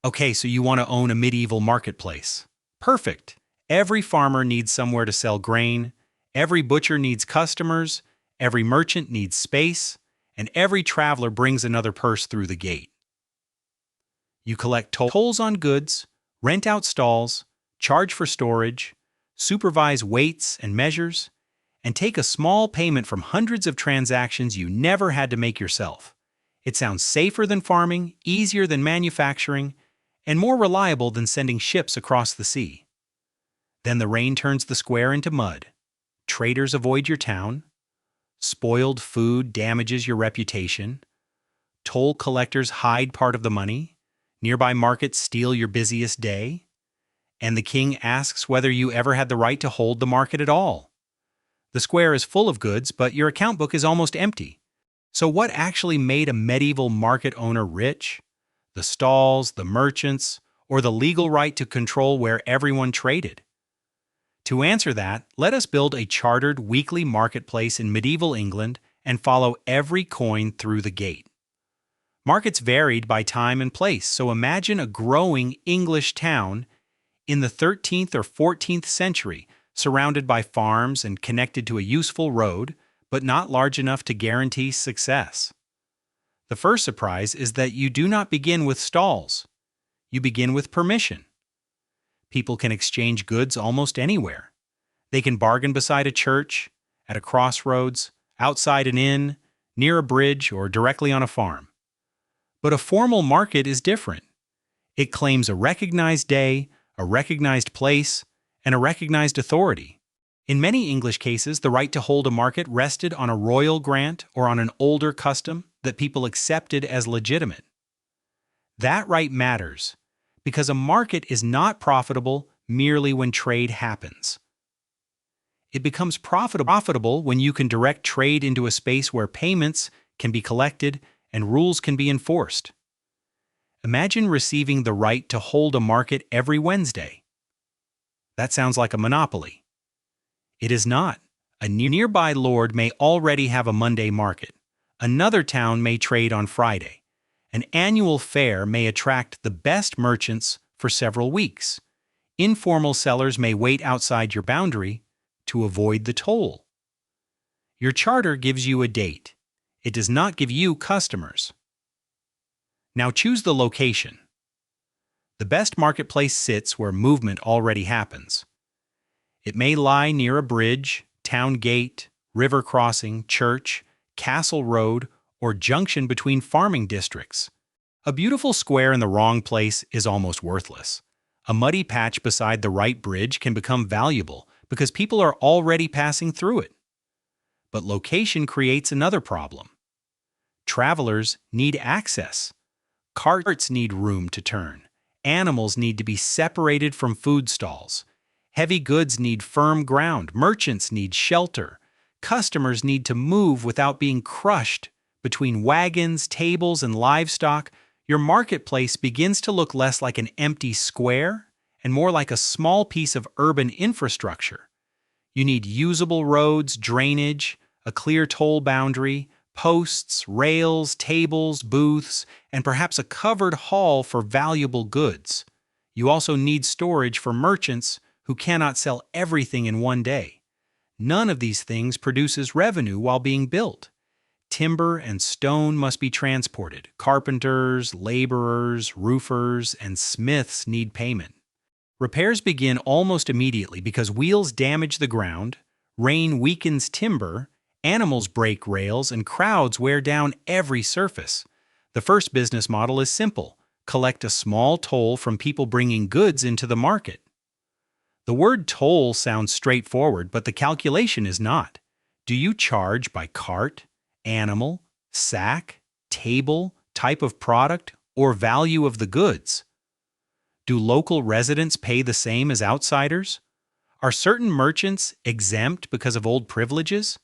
Okay, so you want to own a medieval marketplace. Perfect. Every farmer needs somewhere to sell grain, every butcher needs customers, every merchant needs space, and every traveler brings another purse through the gate. You collect tolls on goods, rent out stalls, charge for storage, supervise weights and measures, and take a small payment from hundreds of transactions you never had to make yourself. It sounds safer than farming, easier than manufacturing, and more reliable than sending ships across the sea. Then the rain turns the square into mud. Traders avoid your town. Spoiled food damages your reputation. Toll collectors hide part of the money. Nearby markets steal your busiest day. And the king asks whether you ever had the right to hold the market at all. The square is full of goods, but your account book is almost empty. So what actually made a medieval market owner rich? The stalls, the merchants, or the legal right to control where everyone traded? To answer that, let us build a chartered weekly marketplace in medieval England and follow every coin through the gate. Markets varied by time and place, so imagine a growing English town in the 13th or 14th century, surrounded by farms and connected to a useful road, but not large enough to guarantee success. The first surprise is that you do not begin with stalls. You begin with permission. People can exchange goods almost anywhere. They can bargain beside a church, at a crossroads, outside an inn, near a bridge, or directly on a farm. But a formal market is different. It claims a recognized day, a recognized place, and a recognized authority. In many English cases, the right to hold a market rested on a royal grant or on an older custom that people accepted as legitimate. That right matters, because a market is not profitable merely when trade happens. It becomes profitable when you can direct trade into a space where payments can be collected and rules can be enforced. Imagine receiving the right to hold a market every Wednesday. That sounds like a monopoly. It is not. A nearby lord may already have a Monday market. Another town may trade on Friday. An annual fair may attract the best merchants for several weeks. Informal sellers may wait outside your boundary to avoid the toll. Your charter gives you a date. It does not give you customers. Now choose the location. The best marketplace sits where movement already happens. It may lie near a bridge, town gate, river crossing, church, castle road, or junction between farming districts. A beautiful square in the wrong place is almost worthless. A muddy patch beside the right bridge can become valuable because people are already passing through it. But location creates another problem. Travelers need access. Carts need room to turn. Animals need to be separated from food stalls. Heavy goods need firm ground. Merchants need shelter. Customers need to move without being crushed between wagons, tables, and livestock. Your marketplace begins to look less like an empty square and more like a small piece of urban infrastructure. You need usable roads, drainage, a clear toll boundary, posts, rails, tables, booths, and perhaps a covered hall for valuable goods. You also need storage for merchants who cannot sell everything in one day. None of these things produces revenue while being built. Timber and stone must be transported. Carpenters, laborers, roofers, and smiths need payment. Repairs begin almost immediately because wheels damage the ground, rain weakens timber, animals break rails, and crowds wear down every surface. The first business model is simple. Collect a small toll from people bringing goods into the market. The word toll sounds straightforward, but the calculation is not. Do you charge by cart, animal, sack, table, type of product, or value of the goods? Do local residents pay the same as outsiders? Are certain merchants exempt because of old privileges?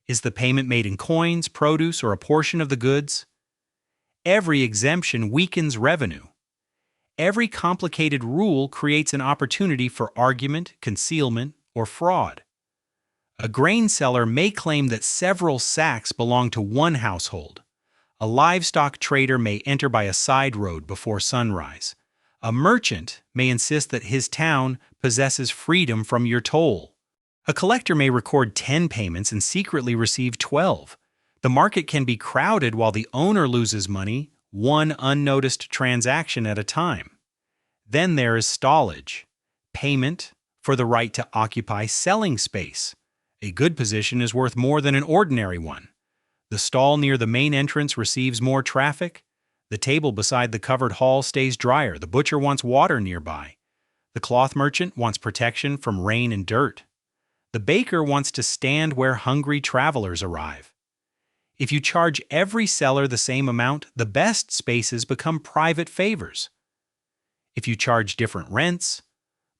Is the payment made in coins, produce, or a portion of the goods? Every exemption weakens revenue. Every complicated rule creates an opportunity for argument, concealment, or fraud. A grain seller may claim that several sacks belong to one household. A livestock trader may enter by a side road before sunrise. A merchant may insist that his town possesses freedom from your toll. A collector may record 10 payments and secretly receive 12. The market can be crowded while the owner loses money, one unnoticed transaction at a time. Then there is stallage, payment for the right to occupy selling space. A good position is worth more than an ordinary one. The stall near the main entrance receives more traffic. The table beside the covered hall stays drier. The butcher wants water nearby. The cloth merchant wants protection from rain and dirt. The baker wants to stand where hungry travelers arrive. If you charge every seller the same amount, the best spaces become private favors. If you charge different rents,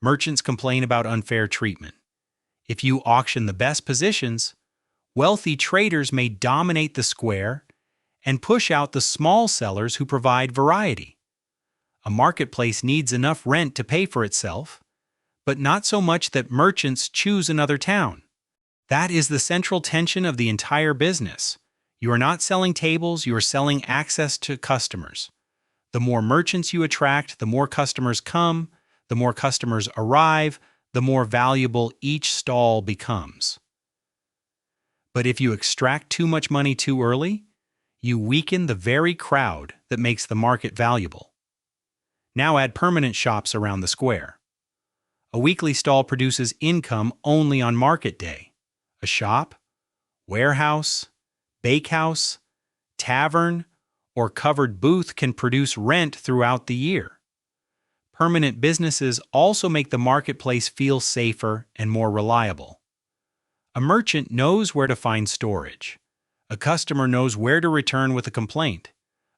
merchants complain about unfair treatment. If you auction the best positions, wealthy traders may dominate the square and push out the small sellers who provide variety. A marketplace needs enough rent to pay for itself, but not so much that merchants choose another town. That is the central tension of the entire business. You are not selling tables, you are selling access to customers. The more merchants you attract, the more customers come, the more customers arrive, the more valuable each stall becomes. But if you extract too much money too early, you weaken the very crowd that makes the market valuable. Now add permanent shops around the square. A weekly stall produces income only on market day. A shop, warehouse, bakehouse, tavern, or covered booth can produce rent throughout the year. Permanent businesses also make the marketplace feel safer and more reliable. A merchant knows where to find storage. A customer knows where to return with a complaint.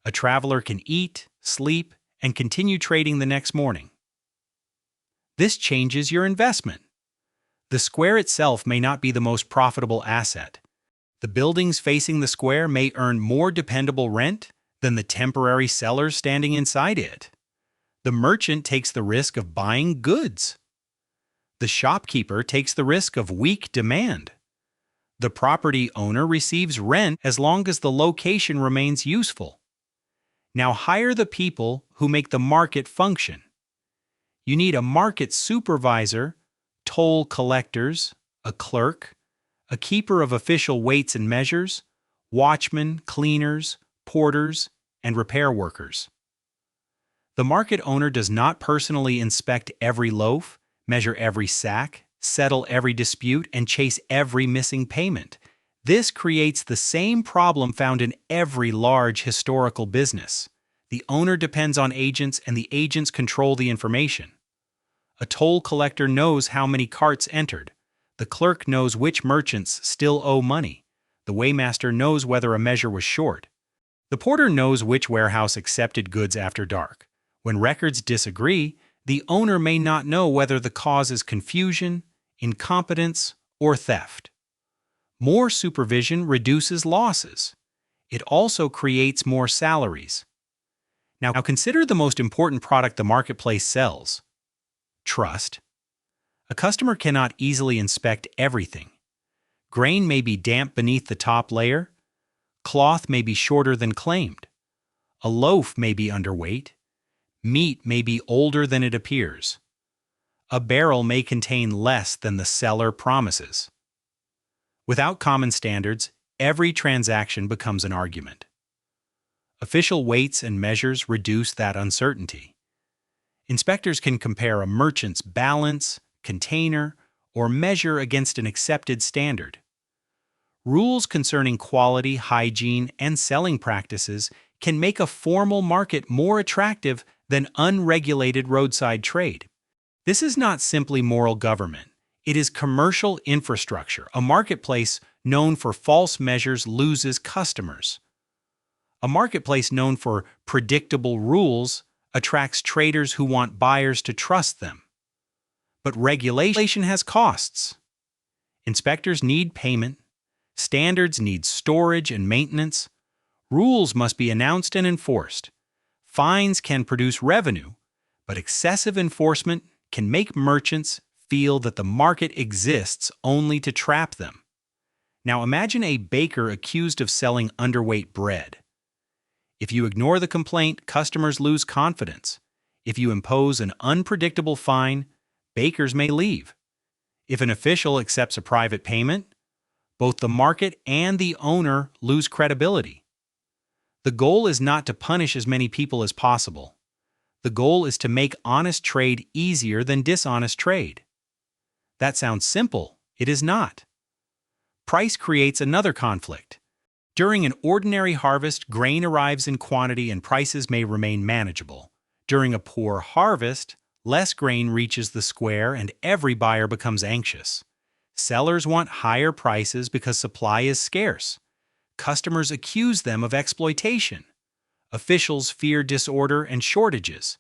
A traveler can eat, sleep, and continue trading the next morning. This changes your investment. The square itself may not be the most profitable asset. The buildings facing the square may earn more dependable rent than the temporary sellers standing inside it. The merchant takes the risk of buying goods. The shopkeeper takes the risk of weak demand. The property owner receives rent as long as the location remains useful. Now hire the people who make the market function. You need a market supervisor, toll collectors, a clerk, a keeper of official weights and measures, watchmen, cleaners, porters, and repair workers. The market owner does not personally inspect every loaf, measure every sack, settle every dispute, and chase every missing payment. This creates the same problem found in every large historical business. The owner depends on agents, and the agents control the information. A toll collector knows how many carts entered. The clerk knows which merchants still owe money. The weighmaster knows whether a measure was short. The porter knows which warehouse accepted goods after dark. When records disagree, the owner may not know whether the cause is confusion, incompetence, or theft. More supervision reduces losses. It also creates more salaries. Now consider the most important product the marketplace sells: trust. A customer cannot easily inspect everything. Grain may be damp beneath the top layer. Cloth may be shorter than claimed. A loaf may be underweight. Meat may be older than it appears. A barrel may contain less than the seller promises. Without common standards, every transaction becomes an argument. Official weights and measures reduce that uncertainty. Inspectors can compare a merchant's balance, container, or measure against an accepted standard. Rules concerning quality, hygiene, and selling practices can make a formal market more attractive than unregulated roadside trade. This is not simply moral government. It is commercial infrastructure. A marketplace known for false measures loses customers. A marketplace known for predictable rules attracts traders who want buyers to trust them. But regulation has costs. Inspectors need payment. Standards need storage and maintenance. Rules must be announced and enforced. Fines can produce revenue, but excessive enforcement can make merchants feel that the market exists only to trap them. Now imagine a baker accused of selling underweight bread. If you ignore the complaint, customers lose confidence. If you impose an unpredictable fine, bakers may leave. If an official accepts a private payment, both the market and the owner lose credibility. The goal is not to punish as many people as possible. The goal is to make honest trade easier than dishonest trade. That sounds simple. It is not. Price creates another conflict. During an ordinary harvest, grain arrives in quantity and prices may remain manageable. During a poor harvest, less grain reaches the square and every buyer becomes anxious. Sellers want higher prices because supply is scarce. Customers accuse them of exploitation. Officials fear disorder and shortages.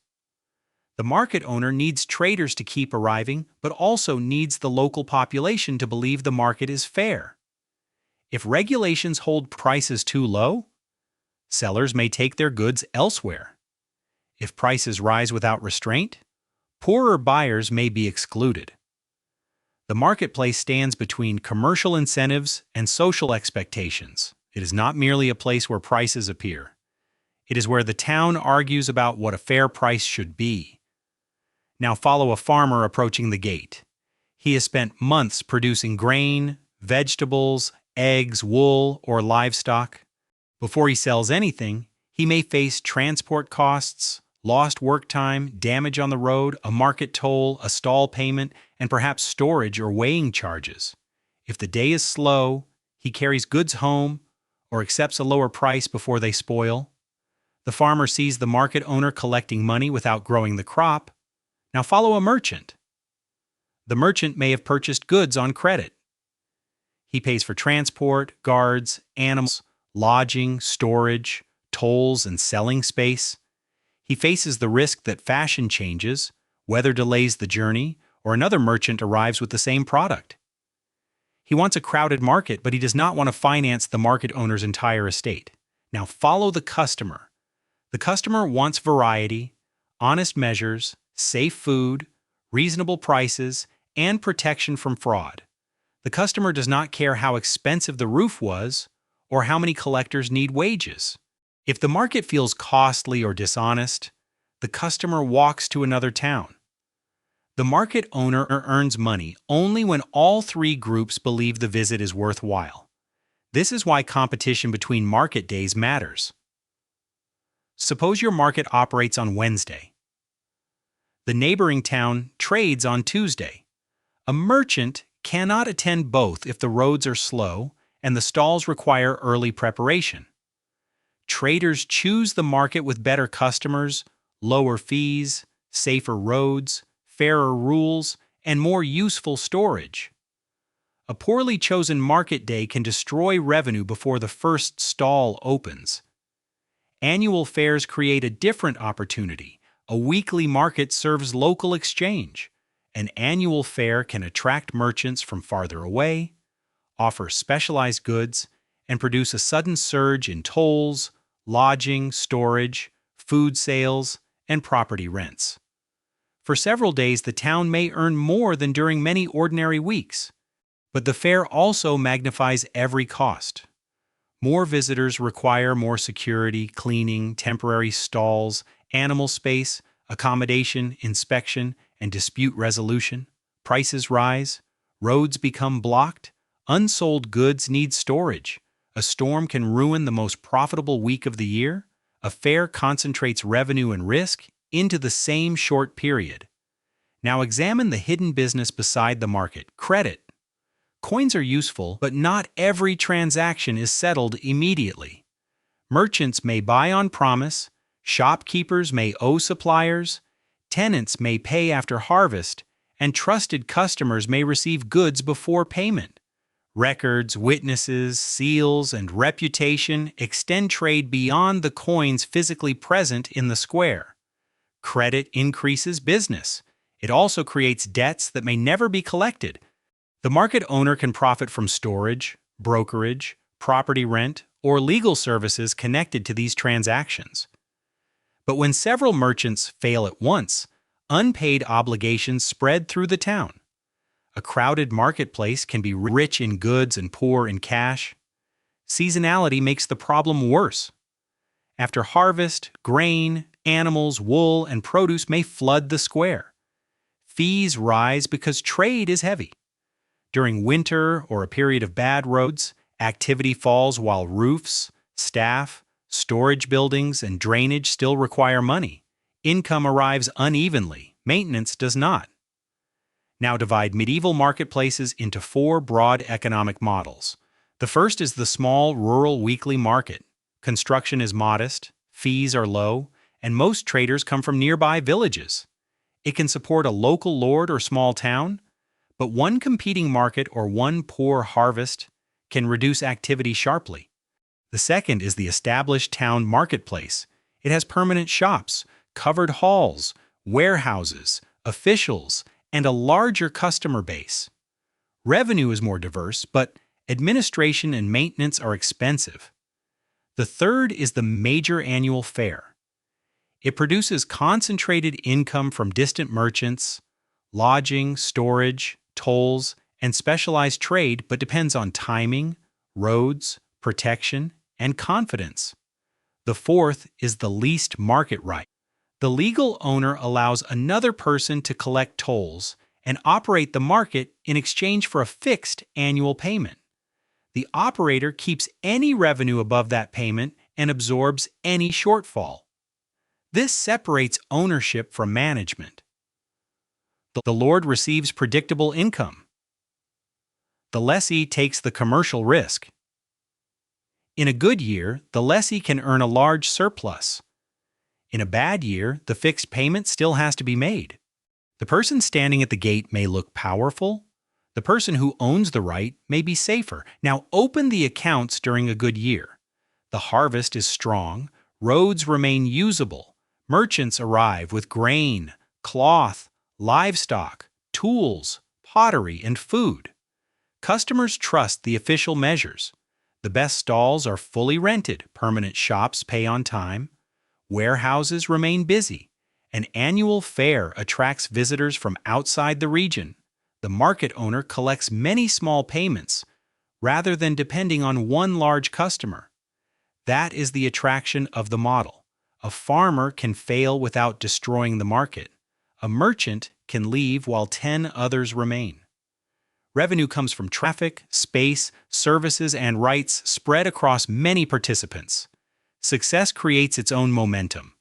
The market owner needs traders to keep arriving, but also needs the local population to believe the market is fair. If regulations hold prices too low, sellers may take their goods elsewhere. If prices rise without restraint, poorer buyers may be excluded. The marketplace stands between commercial incentives and social expectations. It is not merely a place where prices appear. It is where the town argues about what a fair price should be. Now follow a farmer approaching the gate. He has spent months producing grain, vegetables, eggs, wool, or livestock. Before he sells anything, he may face transport costs, lost work time, damage on the road, a market toll, a stall payment, and perhaps storage or weighing charges. If the day is slow, he carries goods home or accepts a lower price before they spoil. The farmer sees the market owner collecting money without growing the crop. Now follow a merchant. The merchant may have purchased goods on credit. He pays for transport, guards, animals, lodging, storage, tolls, and selling space. He faces the risk that fashion changes, weather delays the journey, or another merchant arrives with the same product. He wants a crowded market, but he does not want to finance the market owner's entire estate. Now follow the customer. The customer wants variety, honest measures, safe food, reasonable prices, and protection from fraud. The customer does not care how expensive the roof was or how many collectors need wages. If the market feels costly or dishonest, the customer walks to another town. The market owner earns money only when all three groups believe the visit is worthwhile. This is why competition between market days matters. Suppose your market operates on Wednesday. The neighboring town trades on Tuesday. A merchant cannot attend both if the roads are slow and the stalls require early preparation. Traders choose the market with better customers, lower fees, safer roads, fairer rules, and more useful storage. A poorly chosen market day can destroy revenue before the first stall opens. Annual fairs create a different opportunity. A weekly market serves local exchange. An annual fair can attract merchants from farther away, offer specialized goods, and produce a sudden surge in tolls, lodging, storage, food sales, and property rents. For several days, the town may earn more than during many ordinary weeks, but the fair also magnifies every cost. More visitors require more security, cleaning, temporary stalls, animal space, accommodation, inspection, and dispute resolution. Prices rise, roads become blocked, unsold goods need storage. A storm can ruin the most profitable week of the year. A fair concentrates revenue and risk into the same short period. Now examine the hidden business beside the market: credit. Coins are useful, but not every transaction is settled immediately. Merchants may buy on promise, shopkeepers may owe suppliers, tenants may pay after harvest, and trusted customers may receive goods before payment. Records, witnesses, seals, and reputation extend trade beyond the coins physically present in the square. Credit increases business. It also creates debts that may never be collected. The market owner can profit from storage, brokerage, property rent, or legal services connected to these transactions. But when several merchants fail at once, unpaid obligations spread through the town. A crowded marketplace can be rich in goods and poor in cash. Seasonality makes the problem worse. After harvest, grain, animals, wool, and produce may flood the square. Fees rise because trade is heavy. During winter or a period of bad roads, activity falls while roofs, staff, storage buildings, and drainage still require money. Income arrives unevenly, maintenance does not. Now divide medieval marketplaces into four broad economic models. The first is the small rural weekly market. Construction is modest, fees are low, and most traders come from nearby villages. It can support a local lord or small town, but one competing market or one poor harvest can reduce activity sharply. The second is the established town marketplace. It has permanent shops, covered halls, warehouses, officials, and a larger customer base. Revenue is more diverse, but administration and maintenance are expensive. The third is the major annual fair. It produces concentrated income from distant merchants, lodging, storage, tolls, and specialized trade, but depends on timing, roads, protection, and confidence. The fourth is the leased market right. The legal owner allows another person to collect tolls and operate the market in exchange for a fixed annual payment. The operator keeps any revenue above that payment and absorbs any shortfall. This separates ownership from management. The lord receives predictable income. The lessee takes the commercial risk. In a good year, the lessee can earn a large surplus. In a bad year, the fixed payment still has to be made. The person standing at the gate may look powerful. The person who owns the right may be safer. Now open the accounts during a good year. The harvest is strong, roads remain usable, merchants arrive with grain, cloth, livestock, tools, pottery, and food. Customers trust the official measures. The best stalls are fully rented, permanent shops pay on time, warehouses remain busy. An annual fair attracts visitors from outside the region. The market owner collects many small payments, rather than depending on one large customer. That is the attraction of the model. A farmer can fail without destroying the market. A merchant can leave while 10 others remain. Revenue comes from traffic, space, services, and rights spread across many participants. Success creates its own momentum.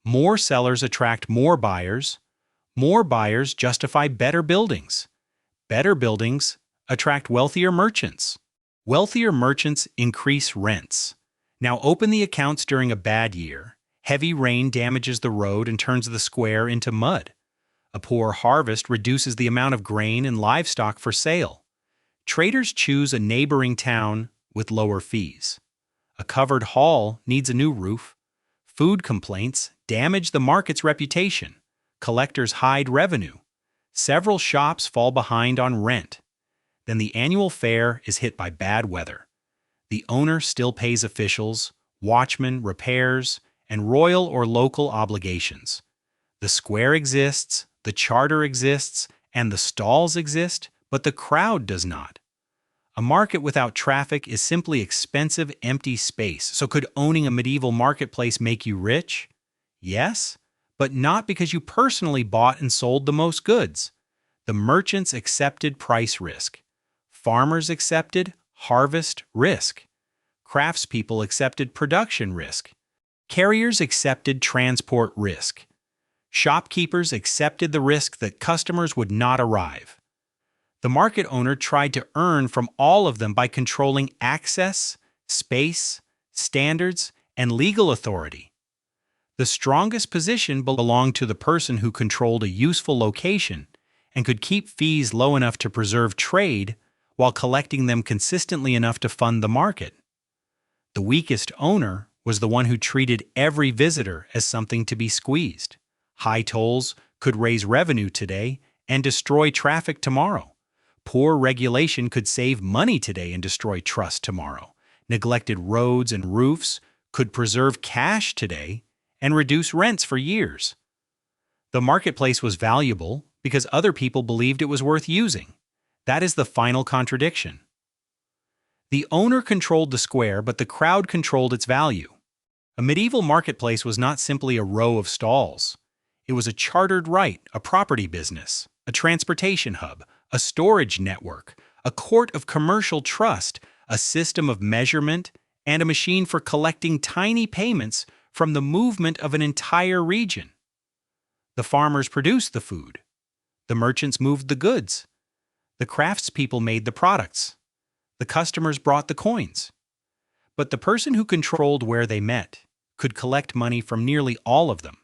More sellers attract more buyers. More buyers justify better buildings. Better buildings attract wealthier merchants. Wealthier merchants increase rents. Now open the accounts during a bad year. Heavy rain damages the road and turns the square into mud. A poor harvest reduces the amount of grain and livestock for sale. Traders choose a neighboring town with lower fees. A covered hall needs a new roof. Food complaints damage the market's reputation. Collectors hide revenue. Several shops fall behind on rent. Then the annual fair is hit by bad weather. The owner still pays officials, watchmen, repairs, and royal or local obligations. The square exists, the charter exists, and the stalls exist, but the crowd does not. A market without traffic is simply expensive, empty space. So could owning a medieval marketplace make you rich? Yes, but not because you personally bought and sold the most goods. The merchants accepted price risk. Farmers accepted harvest risk. Craftspeople accepted production risk. Carriers accepted transport risk. Shopkeepers accepted the risk that customers would not arrive. The market owner tried to earn from all of them by controlling access, space, standards, and legal authority. The strongest position belonged to the person who controlled a useful location and could keep fees low enough to preserve trade while collecting them consistently enough to fund the market. The weakest owner was the one who treated every visitor as something to be squeezed. High tolls could raise revenue today and destroy traffic tomorrow. Poor regulation could save money today and destroy trust tomorrow. Neglected roads and roofs could preserve cash today and reduce rents for years. The marketplace was valuable because other people believed it was worth using. That is the final contradiction. The owner controlled the square, but the crowd controlled its value. A medieval marketplace was not simply a row of stalls. It was a chartered right, a property business, a transportation hub, a storage network, a court of commercial trust, a system of measurement, and a machine for collecting tiny payments from the movement of an entire region. The farmers produced the food. The merchants moved the goods. The craftspeople made the products. The customers brought the coins. But the person who controlled where they met could collect money from nearly all of them.